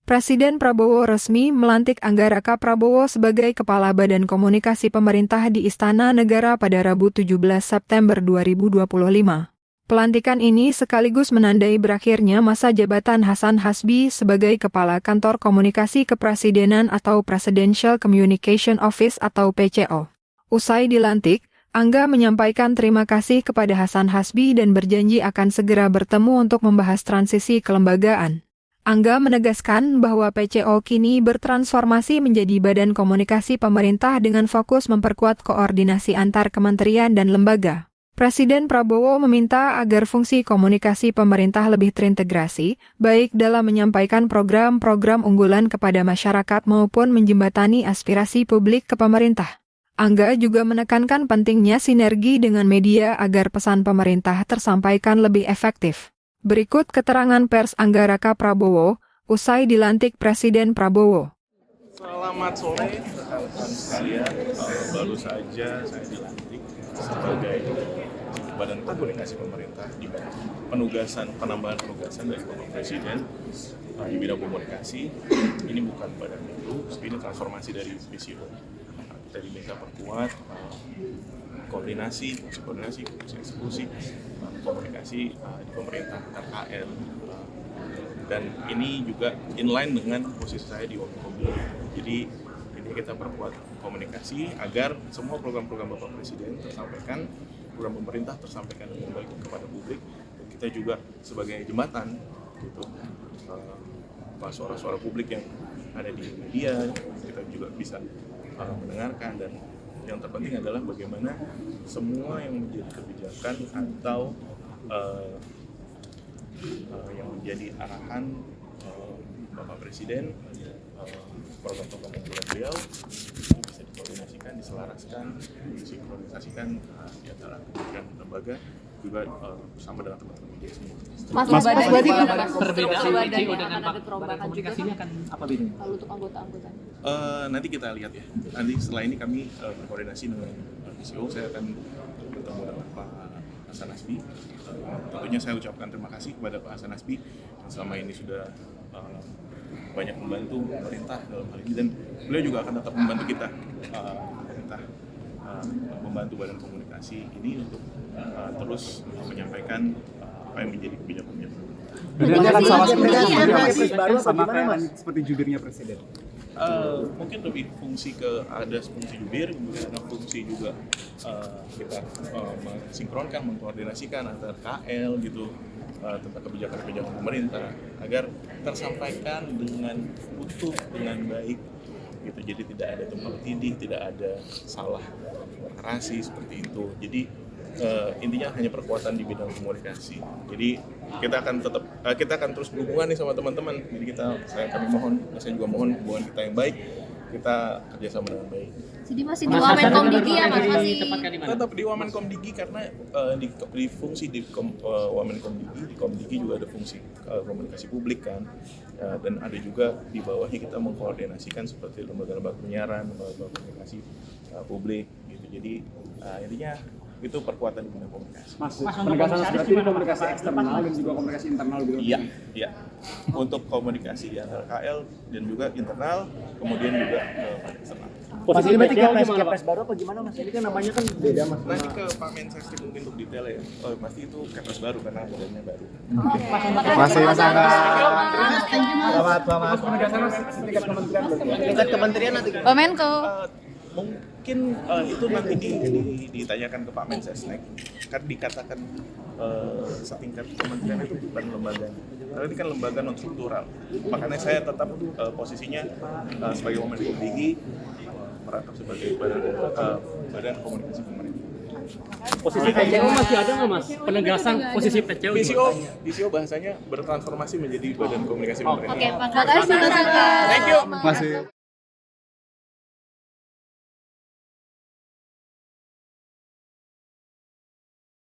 Presiden Prabowo resmi melantik Anggaraka Prabowo sebagai Kepala Badan Komunikasi Pemerintah di Istana Negara pada Rabu 17 September 2025. Pelantikan ini sekaligus menandai berakhirnya masa jabatan Hasan Hasbi sebagai Kepala Kantor Komunikasi Kepresidenan atau Presidential Communication Office atau PCO. Usai dilantik, Angga menyampaikan terima kasih kepada Hasan Hasbi dan berjanji akan segera bertemu untuk membahas transisi kelembagaan. Angga menegaskan bahwa PCO kini bertransformasi menjadi badan komunikasi pemerintah dengan fokus memperkuat koordinasi antar kementerian dan lembaga. Presiden Prabowo meminta agar fungsi komunikasi pemerintah lebih terintegrasi, baik dalam menyampaikan program-program unggulan kepada masyarakat maupun menjembatani aspirasi publik ke pemerintah. Angga juga menekankan pentingnya sinergi dengan media agar pesan pemerintah tersampaikan lebih efektif. Berikut keterangan pers Anggaraka Prabowo, usai dilantik Presiden Prabowo. Selamat sore rekan-rekan sekalian, baru saja saya dilantik sebagai Badan Komunikasi Pemerintah di penambahan penugasan dari Bapak Presiden di bidang komunikasi. Ini bukan badan baru, ini transformasi dari PCO. Kita diminta perkuat koordinasi, eksekusi, komunikasi di pemerintah RKL, dan ini juga inline dengan posisi saya di Wamenkomdi. Jadi ini kita perkuat komunikasi agar semua program-program Bapak Presiden tersampaikan, program pemerintah tersampaikan dengan baik kepada publik, dan kita juga sebagai jembatan gitu, suara-suara publik yang ada di media kita juga bisa mendengarkan, dan yang terpenting adalah bagaimana semua yang menjadi kebijakan atau yang menjadi arahan Bapak Presiden, program-program unggulan beliau bisa dikoordinasikan, diselaraskan, disinkronisasikan di antara kementerian dan lembaga, juga bersama dengan teman-teman media semua. Mas, berarti perbedaan PCO dengan badan komunikasi ini akan apa bedanya? Kalau untuk anggota-anggota? Nanti kita lihat ya. Nanti setelah ini kami berkoordinasi dengan PCO, saya akan bertemu dengan Pak Hasan Hasbi. Tentunya saya ucapkan terima kasih kepada Pak Hasan Hasbi yang selama ini sudah banyak membantu pemerintah dalam hal ini, dan beliau juga akan tetap membantu kita, pemerintah, membantu badan komunikasi ini untuk terus menyampaikan apa yang menjadi kebijakan-kebijakan pemerintah. Bedanya kan sama kayak seperti jubirnya Presiden. Mungkin lebih fungsi ada fungsi jubir, kemudian ada fungsi juga kita mensinkronkan, mengkoordinasikan antar KL gitu, tentang kebijakan-kebijakan pemerintah agar tersampaikan dengan utuh, dengan baik gitu. Jadi tidak ada tumpang tindih, tidak ada salah narasi seperti itu. Jadi intinya hanya perkuatan di bidang komunikasi. Jadi kita akan terus berhubungan nih sama teman-teman. Jadi kami mohon, saya juga mohon hubungan kita yang baik, kita kerjasama dengan baik. Jadi masih di Wamenkomdigi ya Mas? Tetap di Wamenkomdigi karena di fungsi di Wamenkomdigi, di Komdigi juga ada fungsi komunikasi publik kan, dan ada juga di bawahnya kita mengkoordinasikan seperti lembaga-lembaga penyiaran, lembaga komunikasi publik gitu. Jadi intinya itu perkuatan di bidang komunikasi. Mas penegasan berarti komunikasi eksternal dan juga komunikasi internal gitu. Iya. Untuk komunikasi di antara KL dan juga internal, kemudian juga eksternal. Posisi ini berarti Kepres baru apa gimana Mas? Ini kan namanya kan beda Mas. Nanti ke Pak Mensesnek mungkin untuk detail ya. Pasti itu Kepres baru karena badannya baru. Masih Mas Angga. Selamat. Penegasan tingkat kementerian berarti. Tingkat kementerian nanti. Wamenko. Mungkin itu nanti ditanyakan ke Pak Mensesnek, karena dikatakan setingkat kementerian itu bukan lembaga, karena ini kan lembaga non struktural. Makanya saya tetap posisinya sebagai Wamenkomdigi merangkap sebagai badan komunikasi pemerintah. Posisi PCO masih ada nggak Mas? Penegasan posisi PCO? PCO bahasanya bertransformasi menjadi badan komunikasi pemerintah. Oke, makasih Mas Angga. Thank you. Masih